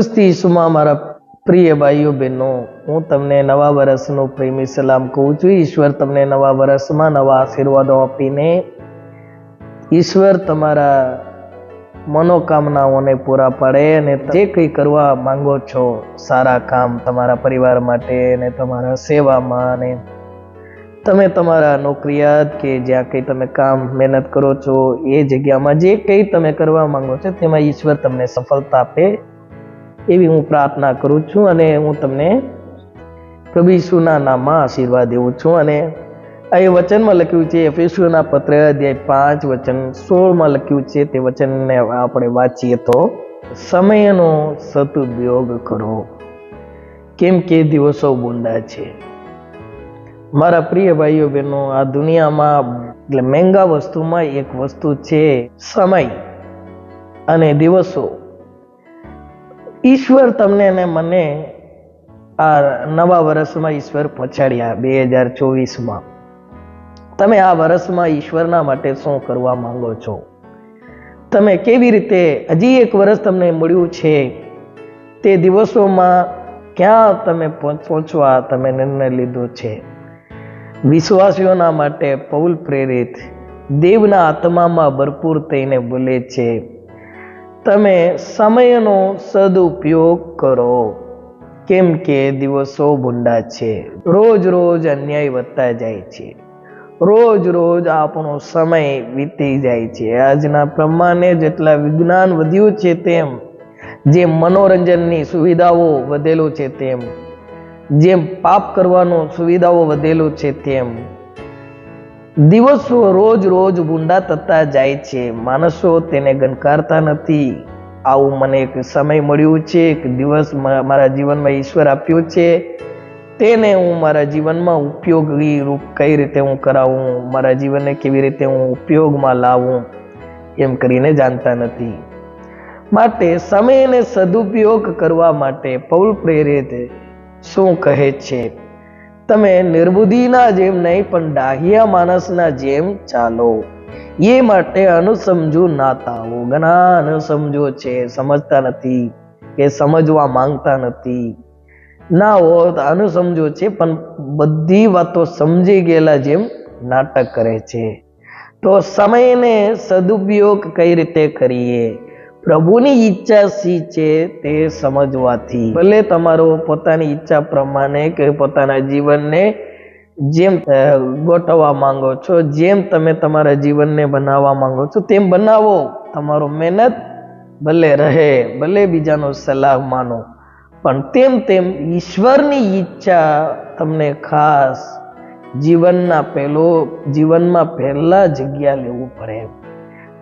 ખ્રિસ્તી ઈસુમાં મારા પ્રિય ભાઈઓ બહેનો, હું તમને નવા વર્ષનો પ્રેમી સલામ કહું છું. ઈશ્વર તમને નવા વર્ષમાં નવા આશીર્વાદો આપીને ઈશ્વર તમારા મનોકામનાઓને પૂરા પાડે અને જે કંઈ કરવા માંગો છો સારા કામ તમારા પરિવાર માટે અને તમારા સેવામાં અને તમે તમારા નોકરિયાત કે જ્યાં કંઈ તમે કામ મહેનત કરો છો એ જગ્યામાં જે કંઈ તમે કરવા માંગો છો તેમાં ઈશ્વર તમને સફળતા આપે એવી હું પ્રાર્થના કરું છું અને હું તમને પ્રભુ ઈસુના નામમાં આશીર્વાદ દેવું છું. અને આ વચનમાં લખ્યું છે, એફેસીઓના પત્ર અધ્યાય 5 વચન 16 લખ્યું છે. તે વચનને આપણે વાંચીએ તો, સમયનો સદુપયોગ કરો કેમ કે દિવસો બુંદા છે. મારા પ્રિય ભાઈઓ બહેનો, આ દુનિયામાં એટલે મહેંગા વસ્તુમાં એક વસ્તુ છે સમય અને દિવસો. ઈશ્વર તમને અને મને આ નવા વર્ષમાં ઈશ્વર પહોંચાડ્યા 2024માં. તમે આ વર્ષમાં ઈશ્વરના માટે શું કરવા માંગો છો? તમે કેવી રીતે હજી એક વર્ષ તમને મળ્યું છે તે દિવસોમાં ક્યાં તમે પહોંચવા તમે નિર્ણય લીધો છે? વિશ્વાસીઓના માટે પૌલ પ્રેરિત દેવના આત્મામાં ભરપૂર થઈને બોલે છે, તમે સમયનો સદુપયોગ કરો કેમ કે દિવસો બુંડા છે. રોજ રોજ અન્યાય વધતા જાય છે, રોજ રોજ આપણો સમય વીતી જાય છે. આજના પ્રમાણે જેટલા વિજ્ઞાન વધ્યું છે તેમ, જેમ મનોરંજનની સુવિધાઓ વધેલું છે તેમ, જેમ પાપ કરવાનો સુવિધાઓ વધેલું છે તેમ દિવસો રોજ રોજ બુંડા થતા જાય છે. માણસો તેને ગણકારતા નથી. આવું મને એક સમય મળ્યું છે, એક દિવસ મારા જીવનમાં ઈશ્વર આપ્યો છે, તેને હું મારા જીવનમાં ઉપયોગી રૂપ કઈ રીતે હું કરાવું, મારા જીવનને કેવી રીતે હું ઉપયોગમાં લાવું એમ કરીને જાણતા નથી. માટે સમયને સદુપયોગ કરવા માટે પૌલ પ્રેરિત શું કહે છે? તમે નિર્બુદ્ધિના જેમ નહીં પણ ડાહ્યા માણસના જેમ ચાલો. એ માટે અનુસમજુ ના થાઓ. ઘણા અનુસમજો છે, સમજતા નથી કે સમજવા માંગતા નથી. ના હોત અનુસમજો છે પણ બધી વાતો સમજી ગયેલા જેમ નાટક કરે છે. તો સમયને સદુપયોગ કઈ રીતે કરીએ? પ્રભુની ઈચ્છા શી છે તે સમજવાથી. ભલે તમારો પોતાની ઈચ્છા પ્રમાણે કે પોતાના જીવનને જેમ ગોઠવવા માંગો છો, જેમ તમે તમારા જીવનને બનાવવા માંગો છો તેમ બનાવો. તમારો મહેનત ભલે રહે, ભલે બીજાનો સલાહ માનો, પણ તેમ ઈશ્વરની ઈચ્છા તમને ખાસ જીવનમાં પહેલા જગ્યા લેવું પડે.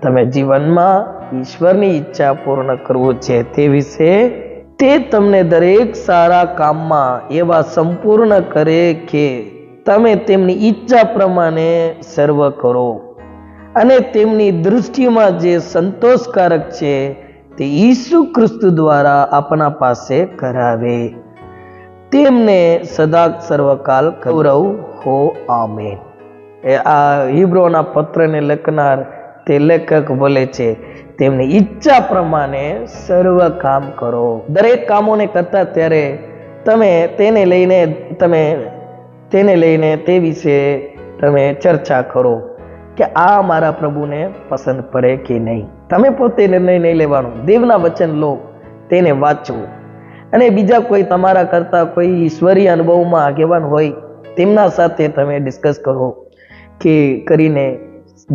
તમે જીવનમાં ઈશ્વરની ઈચ્છા પૂર્ણ કરવું છે તે વિશે તે તમને દરેક સારા કામમાં એવા સંપૂર્ણ કરે કે તમે તેમની ઈચ્છા પ્રમાણે સર્વ કરો અને તેમની દૃષ્ટિમાં જે સંતોષકારક છે તે ઈસુ ખ્રિસ્ત દ્વારા આપણા પાસે કરાવે. તેમને સદા સર્વકાલ ગૌરવ હો, આમેન. આ હિબ્રોના પત્રને લખનાર તે લેખક બોલે છે, તેમની ઈચ્છા પ્રમાણે સર્વ કામ કરો. દરેક કામોને કરતા ત્યારે તમે તેને લઈને તે વિશે તમે ચર્ચા કરો કે આ મારા પ્રભુને પસંદ પડે કે નહીં. તમે પોતે નિર્ણય નહીં લેવાનો. દેવના વચન લો, તેને વાંચો અને બીજા કોઈ તમારા કરતા કોઈ ઈશ્વરીય અનુભવમાં આગેવાન હોય તેમના સાથે તમે ડિસ્કસ કરો કે કરીને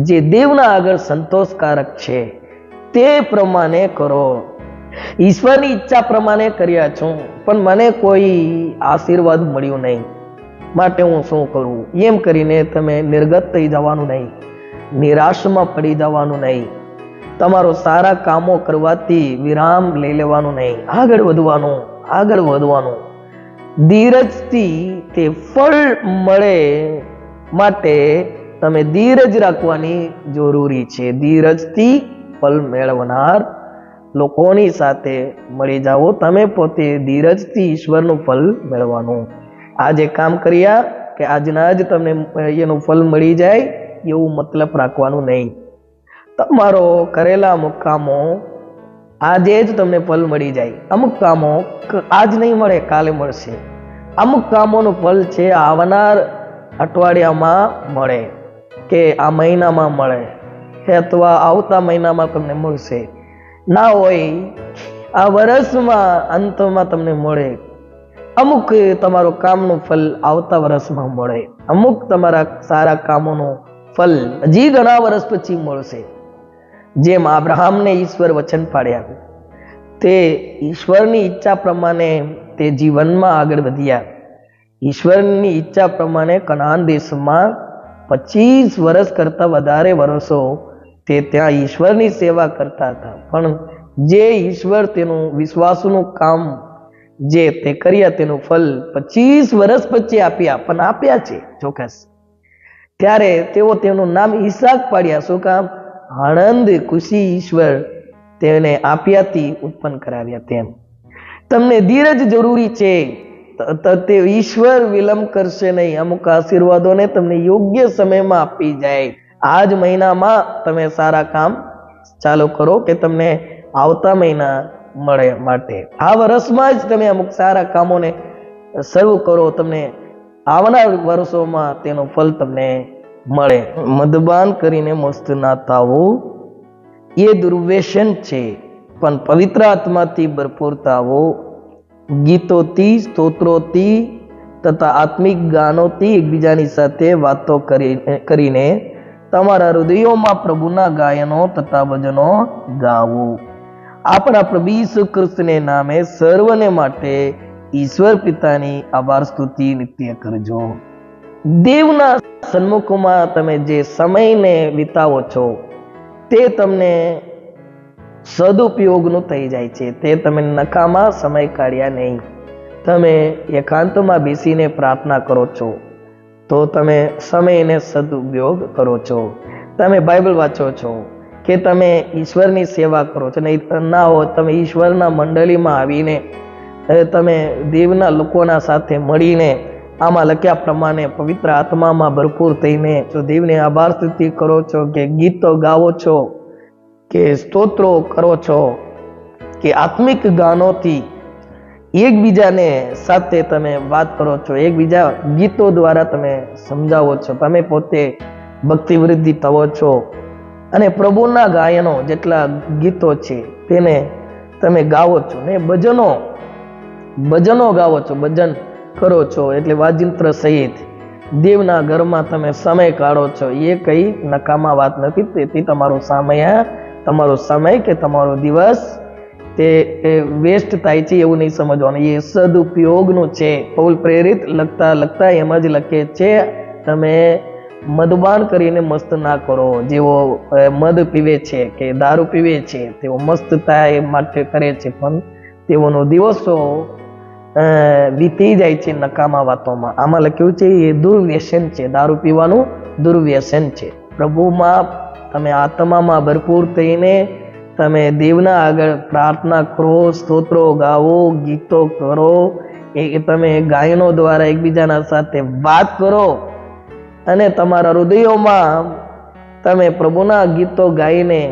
જે દેવના આગળ સંતોષકારક છે તે પ્રમાણે કરો. ઈશ્વરની ઈચ્છા પ્રમાણે કર્યા છું પણ મને કોઈ આશીર્વાદ મળ્યું નહીં, માટે હું શું કરું? એમ કરીને તમે નિર્ગત થઈ જવાનું નહીં, નિરાશમાં પડી જવાનું નહીં. તમારો સારા કામો કરવાથી વિરામ લઈ લેવાનું નહીં, આગળ વધવાનું. ધીરજથી તે ફળ મળે માટે તમે ધીરજ રાખવાની જરૂરી છે. ધીરજથી ફળ મેળવનાર લોકોની સાથે મળી જાઓ. તમે પોતે ધીરજથી ઈશ્વરનું ફળ મેળવવાનું. આજે કામ કર્યા કે આજના જ તમને એનું ફળ મળી જાય એવું મતલબ રાખવાનું નહીં. તમારો કરેલા મુકામો આજે જ તમને ફળ મળી જાય. અમુક કામો આજ નહીં મળે, કાલે મળશે. અમુક કામોનું ફળ છે આવનાર અઠવાડિયામાં મળે, કે આ મહિનામાં મળે, અથવા આવતા મહિનામાં તમને મળશે. ના હોય આ વર્ષમાં અંતમાં તમને મળે. અમુક તમારું કામનું ફળ આવતા વર્ષમાં મળે. અમુક તમારા સારા કામોનું ફળ હજી ઘણા વર્ષ પછી મળશે. જેમ અબ્રાહમને ઈશ્વર વચન પાડ્યા, તે ઈશ્વરની ઈચ્છા પ્રમાણે તે જીવનમાં આગળ વધ્યા. ઈશ્વરની ઈચ્છા પ્રમાણે કનાન દેશમાં 25 વર્ષ કરતા વધારે વર્ષો તે ત્યાં ઈશ્વરની સેવા કરતા હતા. પણ જે ઈશ્વર તેનું વિશ્વાસનું કામ જે તે કર્યા તેનું ફળ 25 વર્ષ પછી આપ્યા, પણ આપ્યા છે ચોક્કસ. ત્યારે તેઓ તેનું નામ ઈસાક પાડ્યા. શું કામ? આનંદ ખુશી ઈશ્વર તેને આપ્યાથી ઉત્પન્ન કરાવ્યા. તેમ તમને ધીરજ જરૂરી છે. તે ઈશ્વર વિલંબ કરશે નહીં. અમુક આશીર્વાદોને તમને યોગ્ય સમયમાં આપી જાય. આ જ મહિનામાં તમે સારા કામ ચાલુ કરો કે તમને આવતા મહિના મળે માટે. આ વર્ષમાં જ તમે અમુક સારા કામોને શરૂ કરો, તમને આવનાર વર્ષોમાં તેનું ફળ તમને મળે. મદપાન કરીને મસ્ત ના થાવું એ દુર્વ્યસન છે, પણ પવિત્ર આત્માથી ભરપૂર થાવો, ગીતોથી, સ્તોત્રોથી તથા આત્મિક ગાનોથી એકબીજાની સાથે વાતો કરીને તમારા હૃદયોમાં પ્રભુના ગાયનો તથા ભજનો ગાવો. આપણા પ્રભુ ઈસુ ખ્રિસ્તને નામે સર્વને માટે ઈશ્વર પિતાની આભાર સ્તુતિ નિત્ય કરજો. દેવના સન્મુખમાં તમે જે સમયને વિતાવો છો તે તમને સદુપયોગનું થઈ જાય છે. તે તમે નકામા સમય કાઢ્યા નહીં. તમે એકાંતમાં બેસીને પ્રાર્થના કરો છો તો તમે સમયને સદુપયોગ કરો છો. તમે બાઇબલ વાંચો છો કે તમે ઈશ્વરની સેવા કરો છો. નહીં ના હો તમે ઈશ્વરના મંડળીમાં આવીને તમે દેવના લોકોના સાથે મળીને આમાં લખ્યા પ્રમાણે પવિત્ર આત્મામાં ભરપૂર થઈને જો દેવને આભાર સ્તુતિ કરો છો, કે ગીતો ગાવો છો, કે સ્તોત્રો કરો છો, કે આત્મિક ગાનોથી એકબીજાને સાથે તમે વાત કરો છો, એકબીજા ગીતો દ્વારા તમે સમજાવો છો, તમે પોતે ભક્તિ વૃદ્ધિ થવો છો, અને પ્રભુના ગાયનો જેટલા ગીતો છે તેને તમે ગાવો છો, ને ભજનો ગાવો છો, ભજન કરો છો, એટલે વાજિંત્ર સહિત દેવના ઘરમાં તમે સમય કાઢો છો. એ કઈ નકામા વાત નથી. તેથી તમારો સમય કે તમારો દિવસ તે વેસ્ટ થાય છે એવું નહીં સમજવાનું. એ સદુપયોગનું છે. પૌલ પ્રેરિત લખતા એમ જ લખે છે, તમે મદપાન કરીને મસ્ત ના કરો. જેઓ મદ પીવે છે કે દારૂ પીવે છે તેઓ મસ્ત થાય માટે કરે છે, પણ તેઓનો દિવસો વીતી જાય છે નકામા વાતોમાં. આમાં લખ્યું છે એ દુર્વ્યસન છે. દારૂ પીવાનું દુર્વ્યસન છે. પ્રભુમાં તમે આત્મામાં ભરપૂર થઈને તમે દેવના આગળ પ્રાર્થના કરો, સ્તોત્રો ગાવો, ગીતો કરો, એ તમે ગાયનો દ્વારા એકબીજાના સાથે વાત કરો, અને તમારા હૃદયોમાં તમે પ્રભુના ગીતો ગાઈને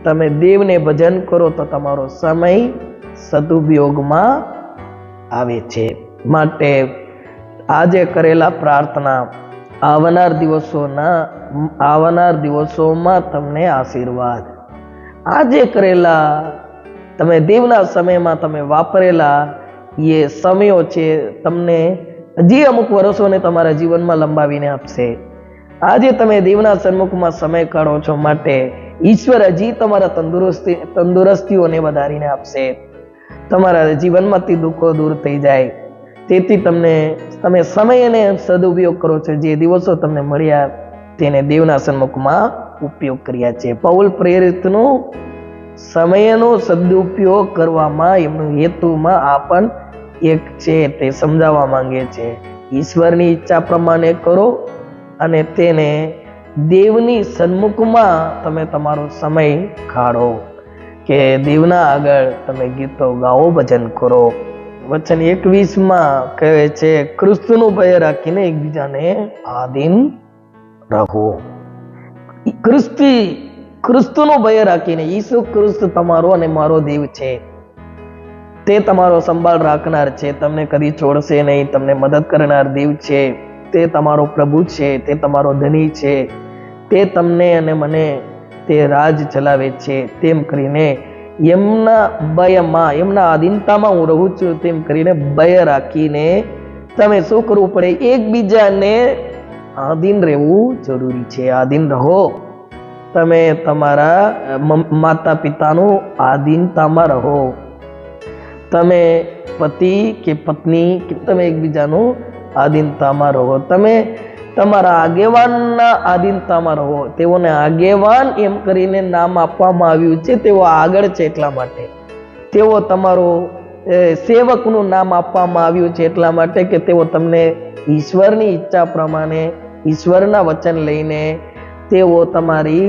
તમે દેવને ભજન કરો તો તમારો સમય સદુપયોગમાં આવે છે. માટે આજે કરેલા પ્રાર્થના આવનાર દિવસોમાં તમને આશીર્વાદ. આજે કરેલા તમે દેવના સમયમાં તમે વાપરેલા એ સમયો છે તમને હજી અમુક વર્ષોને તમારા જીવનમાં લંબાવીને આપશે. આજે તમે દેવના સન્મુખમાં સમય કાઢો છો માટે ઈશ્વર હજી તમારા તંદુરસ્તીઓને વધારીને આપશે. તમારા જીવનમાંથી દુઃખો દૂર થઈ જાય. તેથી તમે સમયને સદુપયોગ કરો છો. જે દિવસો તમને મળ્યા તેને દેવના સન્મુખમાં ઉપયોગ કર્યા છે. પૌલ પ્રેરિતનું સમયનો સદુપયોગ કરવામાં એમનું હેતુમાં આ પણ એક છે, તે સમજાવવા માંગે છે. ઈશ્વરની ઈચ્છા પ્રમાણે કરો અને તેને દેવની સન્મુખમાં તમે તમારો સમય કાઢો, કે દેવના આગળ તમે ગીતો ગાઓ, ભજન કરો. વચન 21 કહે છે, ક્રિસ્તનું ભય રાખીને એકબીજાને આધીન રહો. ખ્રિસ્તી ખ્રિસ્તનો ભય રાખીને, ઈસુ ખ્રિસ્ત તમારો અને મારો દેવ છે, તે તમારો સંભાળ રાખનાર છે, તમને કદી છોડશે નહીં, તમને મદદ કરનાર દેવ છે, તે તમારો પ્રભુ છે, તે તમારો ધણી છે, તે તમને અને મને તે રાજ ચલાવે છે. તેમ કરીને એમના ભયમાં, એમના આધીનતામાં હું રહું છું, તેમ કરીને ભય રાખીને તમે શું કરવું પડે? એકબીજાને આધીન રહેવું જરૂરી છે. આધીન રહો. તમે તમારા માતા પિતાનું આધીનતામાં રહો. તમે પતિ કે પત્ની કે તમે એકબીજાનું આધીનતામાં રહો. તમે તમારા આગેવાનના આધીનતામાં રહો. તેઓને આગેવાન એમ કરીને નામ આપવામાં આવ્યું છે. તેઓ આગળ છે એટલા માટે. તેઓ તમારો સેવકનું નામ આપવામાં આવ્યું છે એટલા માટે કે તેઓ તમને ઈશ્વરની ઈચ્છા પ્રમાણે, ઈશ્વરના વચન લઈને તેઓ તમારી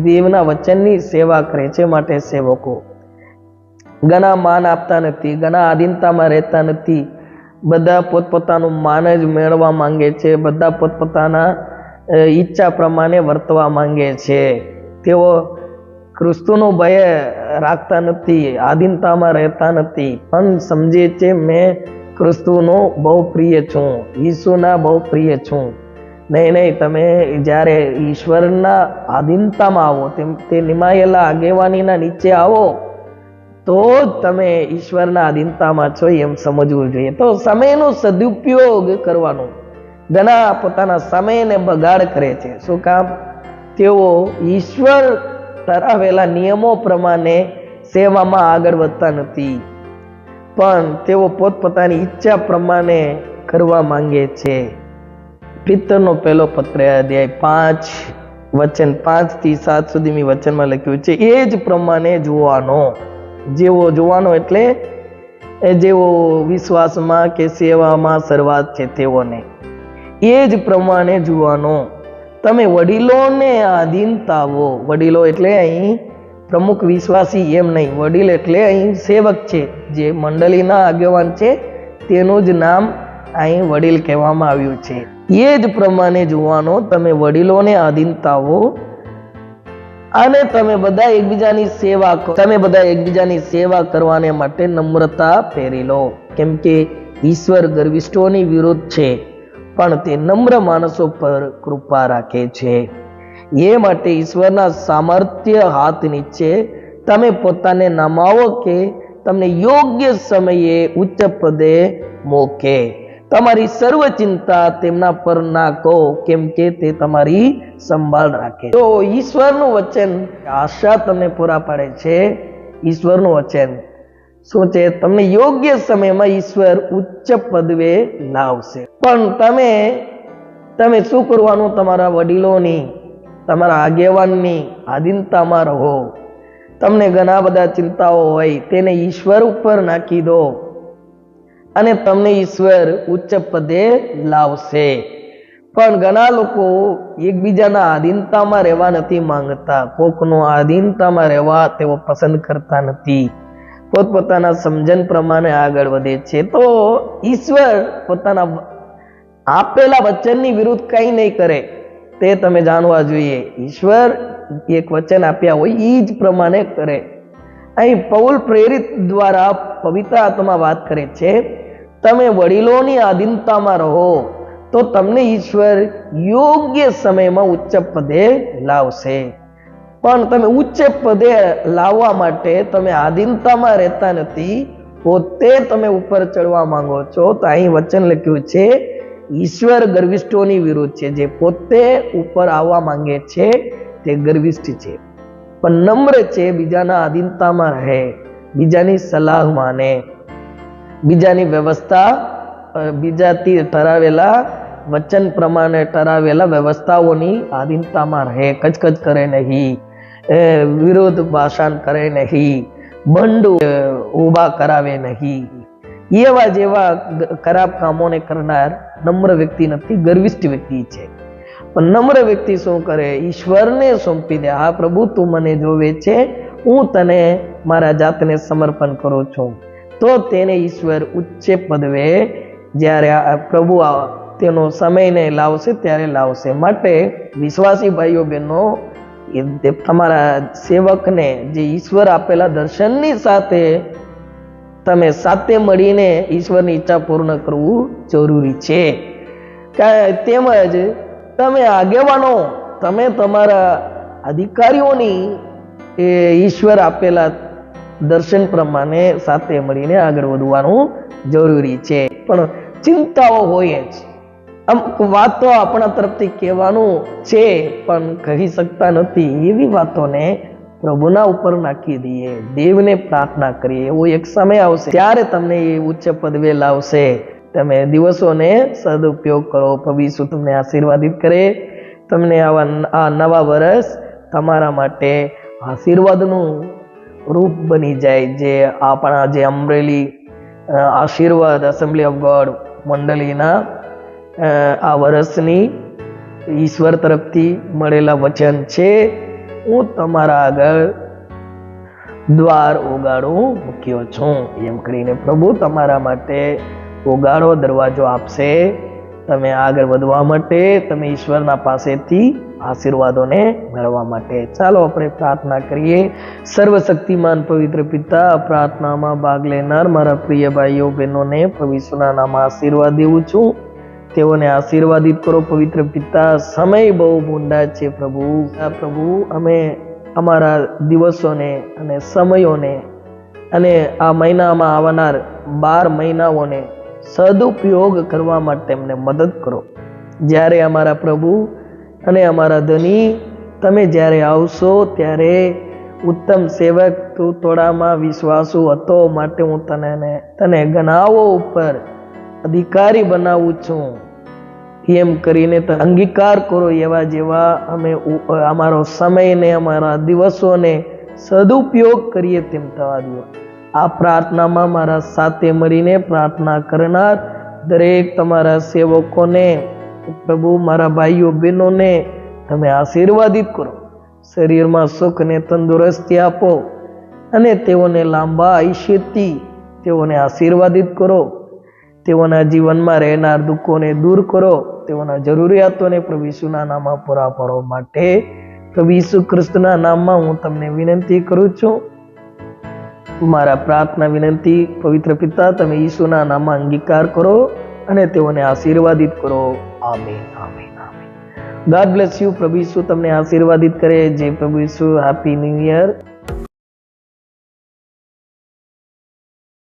દેવના વચનની સેવા કરે છે. માટે સેવકો ઘણા માન આપતા નથી, ઘણા આધીનતામાં રહેતા નથી. બધા પોતપોતાનું માન જ મેળવવા માંગે છે. બધા પોતપોતાના ઈચ્છા પ્રમાણે વર્તવા માંગે છે. તેઓ ખ્રિસ્તનો ભય રાખતા નથી, આધીનતામાં રહેતા નથી, પણ સમજે છે મેં ખ્રિસ્તનો બહુ પ્રિય છું, ઈસુના બહુ પ્રિય છું. નહીં, તમે જ્યારે ઈશ્વરના આધીનતામાં આવો, તે નિમાયેલા આગેવાનીના નીચે આવો, તો તમે ઈશ્વરના આધીનતામાં છો એમ સમજવું જોઈએ. તો સમયનો સદુપયોગ કરવાનો. ઘણા પોતાના સમયને બગાડ કરે છે. શું કામ? તેઓ ઈશ્વર તરાવેલા નિયમો પ્રમાણે સેવામાં આગળ વધતા નથી, પણ તેઓ પોતપોતાની ઈચ્છા પ્રમાણે કરવા માંગે છે. પિત્તરનો પહેલો પત્ર અધ્યાય 5 વચન 5 થી 7 સુધીની વચનમાં લખ્યું છે, એ જ પ્રમાણે જોવાનો. જેવો જોવાનો એટલે જેવો વિશ્વાસમાં કે સેવામાં શરૂઆત છે તેઓને એ જ પ્રમાણે જોવાનો. તમે વડીલોને આધીનતાવો. વડીલો એટલે અહીં પ્રમુખ વિશ્વાસી એમ નહીં. વડીલ એટલે અહીં સેવક છે, જે મંડળીના આગેવાન છે, તેનું જ નામ અહીં વડીલ કહેવામાં આવ્યું છે. એ જ પ્રમાણે જોવાનો. તમે વડીલોને આધીનતાવો અને તમે બધા એકબીજાની સેવા કરો. તમે બધા એકબીજાની સેવા કરવાને માટે નમ્રતા પહેરી લો, કેમ કે ઈશ્વર ગર્વિષ્ઠોની વિરુદ્ધ છે, પણ તે નમ્ર માણસો પર કૃપા રાખે છે. એ માટે ઈશ્વરના સામર્થ્ય હાથ નીચે તમે પોતાને નમાવો કે તમને યોગ્ય સમયે ઉચ્ચ પદે મોકે. તમારી સર્વ ચિંતા તેમના પર નાખો, કેમ કે તે તમારી સંભાળ રાખે. તો ઈશ્વરનું વચન આશા તમને પૂરા પાડે છે. ઈશ્વરનું વચન શું છે? તમને યોગ્ય સમયમાં ઈશ્વર ઉચ્ચ પદવે લાવશે. પણ તમે શું કરવાનું? તમારા વડીલોની, તમારા આગેવાનની આધીનતામાં રહો. તમને ઘણા બધા ચિંતાઓ હોય, તેને ઈશ્વર ઉપર નાખી દો અને તમને ઈશ્વર ઉચ્ચ પદે લાવશે. પણ ઘણા લોકો એકબીજાના આધીનતામાં રહેવા નથી માંગતા. કોકનો આધીનતામાં રહેવા તેઓ પસંદ કરતા નથી. પોતપોતાના સમજણ પ્રમાણે આગળ વધે છે. તો ઈશ્વર પોતાના આપેલા વચનની વિરુદ્ધ કંઈ નહીં કરે, તે તમે જાણવા જોઈએ. ઈશ્વર એક વચન આપ્યા હોય એ જ પ્રમાણે કરે. અહીં પૌલ પ્રેરિત દ્વારા પવિત્ર આત્મા વાત કરે છે, તમે વડીલોની આધીનતામાં રહો તો તમને ઈશ્વર યોગ્ય સમયમાં ઉચ્ચ પદે લાવશે. પણ તમે ઉચ્ચ પદે લાવવા માટે તમે આધીનતામાં રહેતા નથી, પોતે તમે ઉપર ચડવા માંગો છો. તો અહીં વચન લખ્યું છે, ઈશ્વર ગર્વિષ્ઠોની વિરુદ્ધ છે. જે પોતે ઉપર આવવા માંગે છે તે ગર્વિષ્ઠ છે, પણ નમ્ર છે, બીજાના આધીનતામાં રહે, બીજાની સલાહ માને, બીજાની વ્યવસ્થા, બીજાથી ઠરાવેલા વચન પ્રમાણે ઠરાવેલા વ્યવસ્થાઓની આધીનતામાં રહે. કચકચ કરે નહીં, વિરોધ ભાષણ કરે નહીં, બંડ ઊભા કરાવે નહીં. એવા જેવા ખરાબ કામોને કરનાર નમ્ર વ્યક્તિ નથી, ગર્વિષ્ઠ વ્યક્તિ છે. પણ નમ્ર વ્યક્તિ શું કરે? ઈશ્વરને સોંપી દે. હા પ્રભુ, તું મને જોવે છે, હું તને મારા જાતને સમર્પણ કરું છું. તો તેને ઈશ્વર ઉચ્ચ પદવે જ્યારે પ્રભુ તેનો સમયને લાવશે ત્યારે લાવશે. માટે વિશ્વાસી ભાઈઓ બહેનો, એ તમારા સેવકને જે ઈશ્વર આપેલા દર્શનની સાથે તમે સાથે મળીને ઈશ્વરની ઈચ્છા પૂર્ણ કરવું જરૂરી છે. તેમજ તમે આગેવાનો, તમે તમારા અધિકારીઓની એ ઈશ્વર આપેલા દર્શન પ્રમાણે સાથે મળીને આગળ વધવાનું જરૂરી છે. પણ ચિંતાઓ હોય જ, અમુક વાતો આપણા તરફથી કહેવાનું છે પણ કહી શકતા નથી, એવી વાતોને પ્રભુના ઉપર નાખી દઈએ, દેવને પ્રાર્થના કરીએ. એવો એક સમય આવશે ત્યારે તમને એ ઉચ્ચ પદવે લાવશે. તમે દિવસોને સદુપયોગ કરો. પ્રભુ ઈસુ તમને આશીર્વાદિત કરે. તમને આ નવા વર્ષ તમારા માટે આશીર્વાદનું રૂપ બની જાય. જે આપણા જે અમરેલી આશીર્વાદ એસેમ્બલી ઓફ ગોડ મંડળીના આ વર્ષની ઈશ્વર તરફથી મળેલા વચન છે. હું તમારા આગળ દ્વાર ઉગાડું મૂક્યો છું. એમ કરીને પ્રભુ તમારા માટે ઉગાડો દરવાજો આપશે. તમે આગળ વધવા માટે, તમે ઈશ્વરના પાસેથી આશીર્વાદોને મેળવવા માટે. ચાલો આપણે પ્રાર્થના કરીએ. સર્વશક્તિમાન પવિત્ર પિતા, પ્રાર્થનામાં ભાગ લેનાર મારા પ્રિય ભાઈઓ બહેનોને પ્રભુ ઈસુના નામમાં આશીર્વાદ દેવું છું. તેઓને આશીર્વાદિત કરો પવિત્ર પિતા. સમય બહુ બુંડા છે પ્રભુ. અમે અમારા દિવસોને અને સમયોને અને આ મહિનામાં આવનાર 12 મહિનાઓને સદુપયોગ કરવા માટે અમને મદદ કરો. જ્યારે અમારા પ્રભુ અને અમારા ધની તમે જ્યારે આવશો ત્યારે ઉત્તમ સેવક તું થોડામાં વિશ્વાસુ હતો માટે હું તને ગણાવો ઉપર અધિકારી બનાવું છું. એમ કરીને અંગીકાર કરો. એવા જેવા અમે અમારો સમયને અમારા દિવસોને સદુપયોગ કરીએ તેમ થવા દો. આ પ્રાર્થનામાં મારા સાથે મળીને પ્રાર્થના કરનાર દરેક તમારા સેવકોને પ્રભુ, મારા ભાઈઓ બહેનોને તમે આશીર્વાદિત કરો. શરીરમાં સુખ ને તંદુરસ્તી આપો અને તેઓને લાંબા આયુષ્યથી તેઓને આશીર્વાદિત કરો. તેઓના જીવનમાં રહેનાર દુઃખોને દૂર કરો. તેઓના જરૂરિયાતોને પ્રભુ ઈસુના નામમાં પૂરા પાડવા માટે પ્રભુ ઈસુ ખ્રિસ્તના નામમાં હું તમને વિનંતી કરું છું. મારા પ્રાર્થના વિનંતી પવિત્ર પિતા તમે ઈસુના નામમાં અંગીકાર કરો અને તેઓને આશીર્વાદિત કરો. આમીન, આમીન, આમીન. God bless you. પ્રભુ ઈસુ તમને આશીર્વાદિત કરે. જય પ્રભુ ઈસુ. Happy new year.